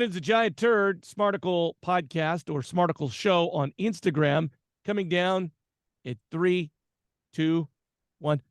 It's a giant turd, Smarticle podcast or Smarticle show on Instagram. Coming down at 3, 2, 1.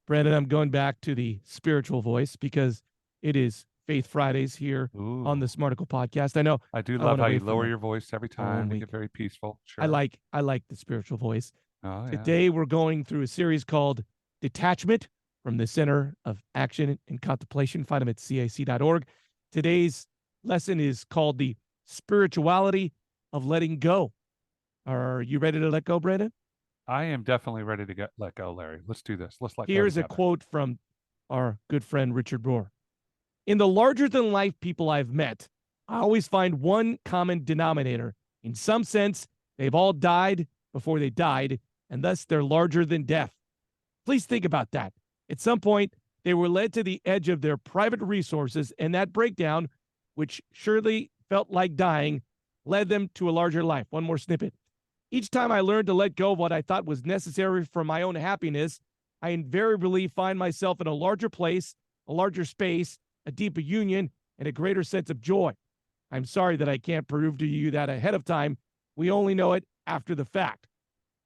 Brandon, I'm going back to the spiritual voice because it is Faith Fridays here on the Smarticle podcast. I know I do love how you lower your voice every time. Make it very peaceful. Sure. I like the spiritual voice. Oh, yeah. Today we're going through a series called Detachment from the Center of Action and Contemplation. Find them at cac.org. Today's lesson is called the spirituality of letting go. Are you ready to let go, Brandon? I am definitely ready to let go, Larry. Let's do this. Let's let go. Here's a quote from our good friend Richard Rohr. In the larger-than-life people I've met, I always find one common denominator. In some sense, they've all died before they died, and thus they're larger than death. Please think about that. At some point, they were led to the edge of their private resources, and that breakdown, which surely felt like dying, led them to a larger life. One more snippet. Each time I learned to let go of what I thought was necessary for my own happiness, I invariably find myself in a larger place, a larger space, a deeper union, and a greater sense of joy. I'm sorry that I can't prove to you that ahead of time. We only know it after the fact.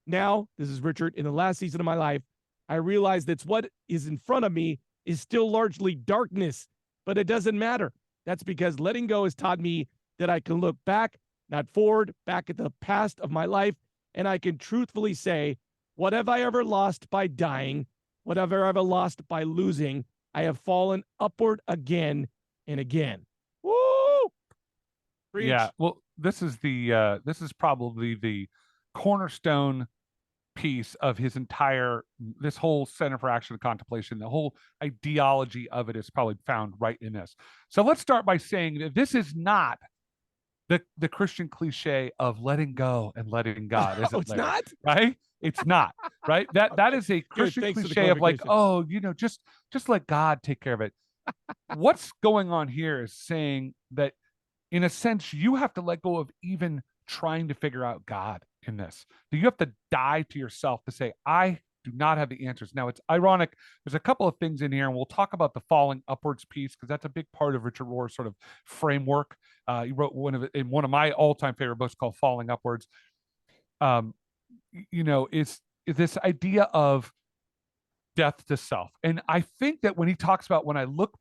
Now, this is Richard, in the last season of my life, I realize that what is in front of me is still largely darkness, but it doesn't matter. That's because letting go has taught me that I can look back, not forward, back at the past of my life, and I can truthfully say, what have I ever lost by dying? What have I ever lost by losing? I have fallen upward again and again. Woo! Preach. Yeah, well, this is probably the cornerstone piece of this whole Center for Action and Contemplation. The whole ideology of it is probably found right in this. So let's start by saying that this is not the Christian cliche of letting go and letting God. Is it, it's not? Right? It's not, right? That is a Christian cliche of like, oh, just let God take care of it. What's going on here is saying that, in a sense, you have to let go of even trying to figure out God in this. You have to die to yourself to say, I do not have the answers. Now, it's ironic. There's a couple of things in here, and we'll talk about the falling upwards piece because that's a big part of Richard Rohr's sort of framework. He wrote one of my all-time favorite books called Falling Upwards. Is this idea of death to self. And I think that when he talks about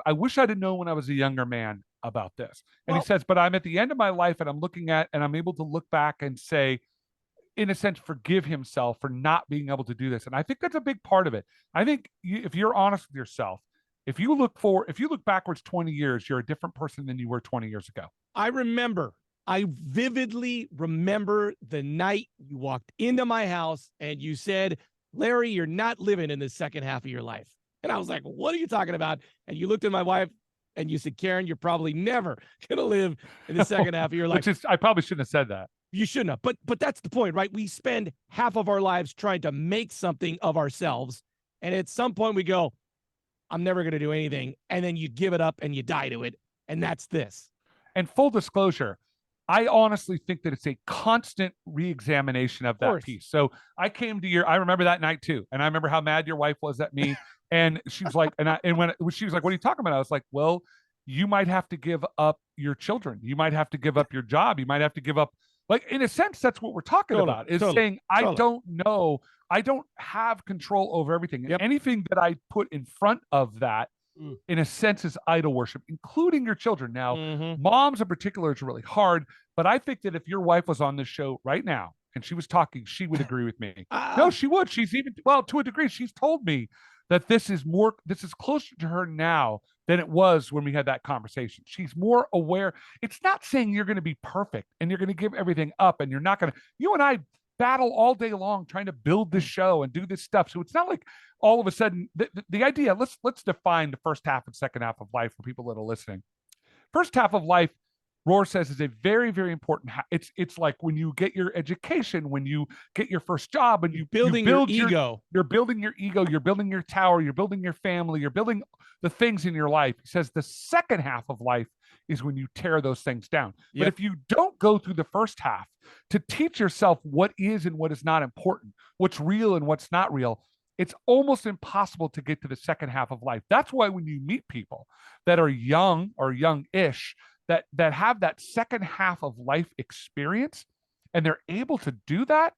I wish I'd have known when I was a younger man about this. And he says, but I'm at the end of my life and I'm able to look back and say, in a sense, forgive himself for not being able to do this. And I think that's a big part of it. I think if you're honest with yourself, if you look backwards 20 years, you're a different person than you were 20 years ago. I vividly remember the night you walked into my house and you said, Larry, you're not living in the second half of your life. And I was like, what are you talking about? And you looked at my wife and you said, Karen, you're probably never going to live in the second half of your life. I probably shouldn't have said that. You shouldn't have. But that's the point, right? We spend half of our lives trying to make something of ourselves. And at some point we go, I'm never going to do anything. And then you give it up and you die to it. And that's this. And full disclosure, I honestly think that it's a constant re-examination of that piece. So I remember that night too. And I remember how mad your wife was at me. And she was like, when she was like, what are you talking about? I was like, well, you might have to give up your children. You might have to give up your job. You might have to give up, like, in a sense, that's what we're talking about, is saying, I don't know. I don't have control over everything. Yep. Anything that I put in front of that, in a sense, is idol worship, including your children. Now, moms in particular, it's really hard, but I think that if your wife was on this show right now and she was talking, she would agree with me. No, she would. To a degree, she's told me that this is closer to her now than it was when we had that conversation. She's more aware. It's not saying you're going to be perfect and you're going to give everything up and you're not going to, you and I battle all day long trying to build this show and do this stuff. So it's not like all of a sudden the idea, let's define the first half and second half of life for people that are listening. First half of life, Rohr says, is a very, very important. It's like when you get your education, when you get your first job, and you build your ego. You're building your ego. You're building your tower. You're building your family. You're building the things in your life. He says the second half of life is when you tear those things down. Yep. But if you don't go through the first half to teach yourself what is and what is not important, what's real and what's not real, it's almost impossible to get to the second half of life. That's why when you meet people that are young or young-ish, that have that second half of life experience, and they're able to do that.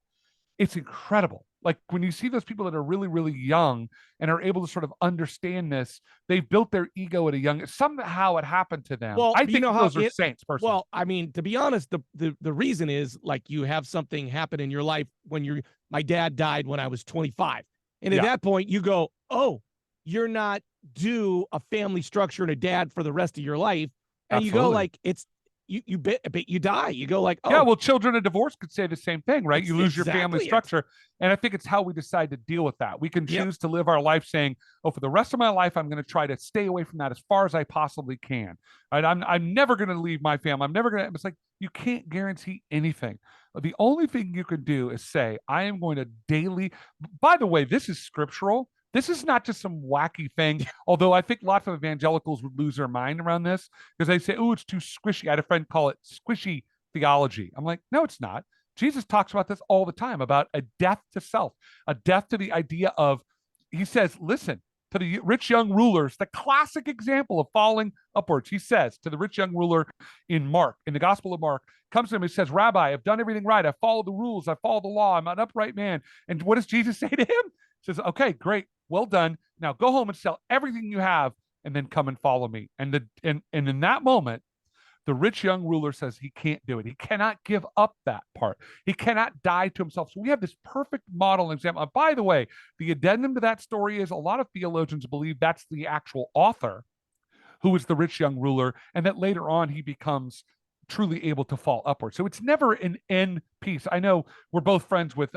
It's incredible. Like when you see those people that are really, really young and are able to sort of understand this, they've built their ego at a young, somehow it happened to them. Well, I you think know how those are saints, personally. well, I mean, to be honest, the reason is like you have something happen in your life when my dad died when I was 25. And at Yeah, that point you go, "Oh, you're not due a family structure and a dad for the rest of your life." And you go absolutely. like it's but you die. You go like, Yeah, "Oh, well, children of divorce could say the same thing, right? You it's lose your family exactly it." structure. And I think it's how we decide to deal with that. We can Yep. choose to live our life saying, oh, for the rest of my life, I'm going to try to stay away from that as far as I possibly can. Right? I'm never going to leave my family. I'm never going to, it's like, you can't guarantee anything. The only thing you can do is say, I am going to daily, by the way, this is scriptural. This is not just some wacky thing, although I think lots of evangelicals would lose their mind around this because they say, oh, it's too squishy. I had a friend call it squishy theology. I'm like, no, it's not. Jesus talks about this all the time about a death to self, a death to the idea of, he says, listen, to the rich young rulers, the classic example of falling upwards. He says to the rich young ruler in Mark, in the Gospel of Mark, comes to him and says, Rabbi, I've done everything right. I've followed the rules. I've followed the law. I'm an upright man. And what does Jesus say to him? He says, okay, great. Well done. Now go home and sell everything you have and then come and follow me. And in that moment, the rich young ruler says he can't do it. He cannot give up that part. He cannot die to himself. So we have this perfect model example. By the way, the addendum to that story is a lot of theologians believe that's the actual author who is the rich young ruler, and that later on he becomes truly able to fall upward. So it's never an end piece. I know we're both friends with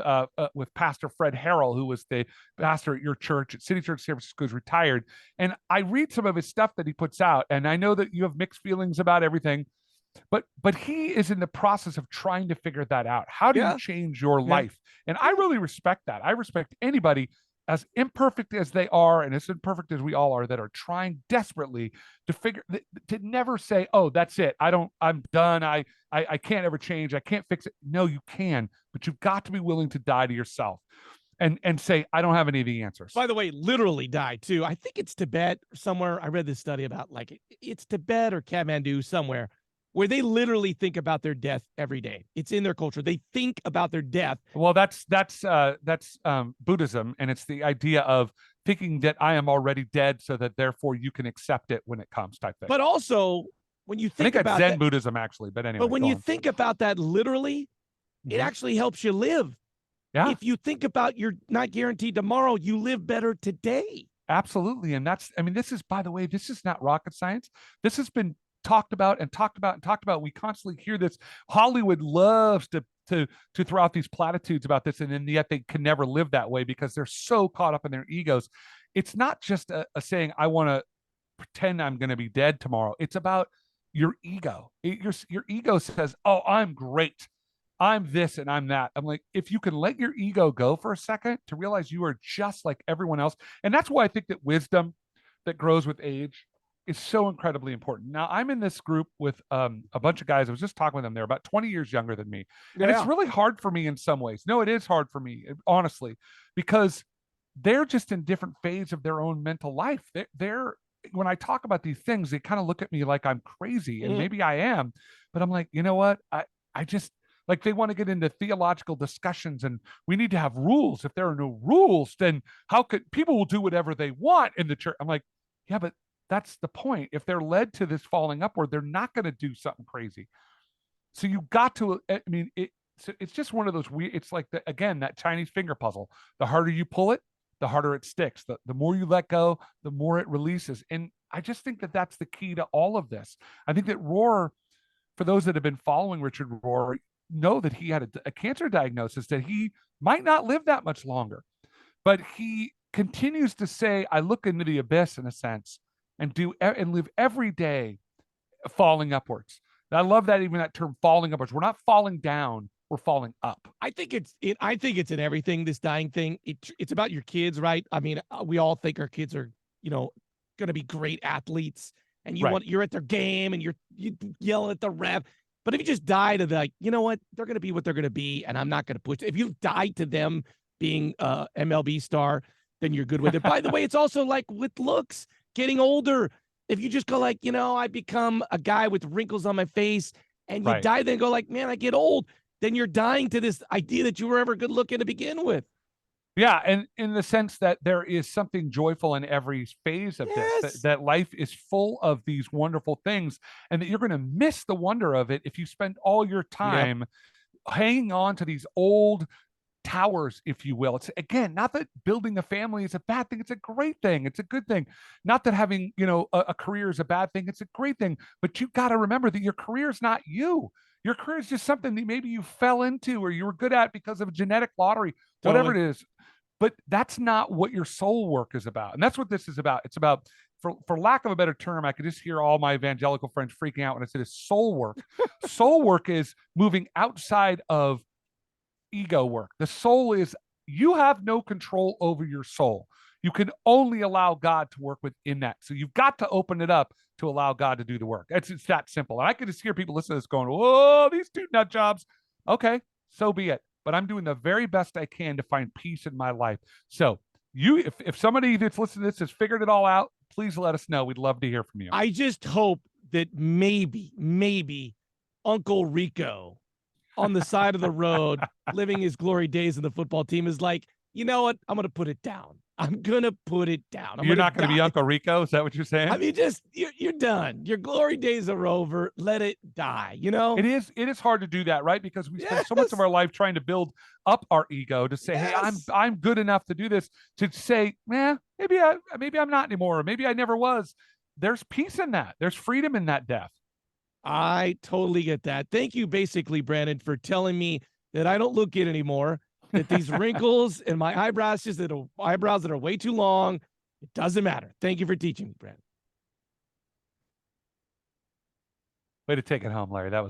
Pastor Fred Harrell, who was the pastor at your church at City Church San Francisco, is retired. And I read some of his stuff that he puts out, and I know that you have mixed feelings about everything, but he is in the process of trying to figure that out. How do you Yeah. change your Yeah. life? And I really respect that. I respect anybody as imperfect as they are and as imperfect as we all are that are trying desperately to never say, oh, that's it, I'm done, I can't ever change, I can't fix it. No, you can, but you've got to be willing to die to yourself and say, I don't have any of the answers. By the way, literally died too. I think it's Tibet somewhere. I read this study about like it's Tibet or Kathmandu somewhere where they literally think about their death every day. It's in their culture. They think about their death. Well, that's Buddhism, and it's the idea of thinking that I am already dead, so that therefore you can accept it when it comes, type thing. But also, when you think I think about that's Zen that, Buddhism, actually. But anyway, but when you think about that literally, it actually helps you live. Yeah, If you think about you're not guaranteed tomorrow, you live better today. absolutely. And that's, I mean, this is, by the way, this is not rocket science. This has been talked about and talked about and talked about. We constantly hear this. Hollywood loves to throw out these platitudes about this, and then yet they can never live that way because they're so caught up in their egos. It's not just a saying, I want to pretend I'm going to be dead tomorrow. It's about your ego. Your ego says, oh, I'm great, I'm this and I'm that. I'm like, if you can let your ego go for a second to realize you are just like everyone else. And that's why I think that wisdom that grows with age is so incredibly important. Now, I'm in this group with a bunch of guys. I was just talking with them. They're about 20 years younger than me. And it's really hard for me in some ways. No, it is hard for me, honestly, because they're just in different phase of their own mental life. They're when I talk about these things, they kind of look at me like I'm crazy, and maybe I am, but I'm like, you know what? I just, like, they want to get into theological discussions and we need to have rules. If there are no rules, then how could people will do whatever they want in the church? I'm like, yeah, but that's the point. If they're led to this falling upward, they're not going to do something crazy. So you got to, I mean, it's just one of those weird, it's like, again, that Chinese finger puzzle. The harder you pull it, the harder it sticks. The more you let go, the more it releases. And I just think that that's the key to all of this. I think that Rohr, for those that have been following Richard Rohr, know that he had a cancer diagnosis, that he might not live that much longer. But he continues to say, I look into the abyss in a sense and live every day falling upwards. And I love that, even that term, falling upwards. We're not falling down, we're falling up. I think it's in everything, this dying thing. It's about your kids, right? I mean, we all think our kids are, going to be great athletes, and you're at their game and you yell at the ref. But if you just die to you know what, they're going to be what they're going to be, and I'm not going to push. If you die to them being a MLB star, then you're good with it. By the way, it's also like with looks, getting older. If you just go like, I become a guy with wrinkles on my face, and you Right. die, then go like, man, I get old, then you're dying to this idea that you were ever good looking to begin with. Yeah, and in the sense that there is something joyful in every phase of this, Yes. that life is full of these wonderful things, and that you're going to miss the wonder of it if you spend all your Yep. time hanging on to these old towers, if you will. It's, again, not that building a family is a bad thing. It's a great thing. It's a good thing. Not that having, a career is a bad thing. It's a great thing. But you got to remember that your career is not you. Your career is just something that maybe you fell into or you were good at because of a genetic lottery, whatever Totally. it is. But that's not what your soul work is about. And that's what this is about. It's about, for lack of a better term, I could just hear all my evangelical friends freaking out when I said it's soul work. Soul work is moving outside of ego work. The soul is, you have no control over your soul. You can only allow God to work within that. So you've got to open it up to allow God to do the work. It's that simple. And I can just hear people listening to this going, "Whoa, these two nut jobs." Okay, so be it. But I'm doing the very best I can to find peace in my life. So if somebody that's listening to this has figured it all out, please let us know. We'd love to hear from you. I just hope that maybe Uncle Rico on the side of the road, living his glory days in the football team, is like, you know what? I'm going to put it down. I'm going to put it down. I'm You're going to not going to die. be Uncle Rico? Is that what you're saying? I mean, you're done. Your glory days are over. Let it die, It is hard to do that, right? Because we spend so much of Yes. our life trying to build up our ego to say, "Hey, I'm Yes. I'm good enough to do this." To say, maybe I'm not anymore, or maybe I never was. There's peace in that. There's freedom in that death. I totally get that. Thank you, basically, Brandon, for telling me that I don't look good anymore, that these wrinkles and my eyebrows that are way too long, it doesn't matter. Thank you for teaching me, Brandon. Way to take it home, Larry. That was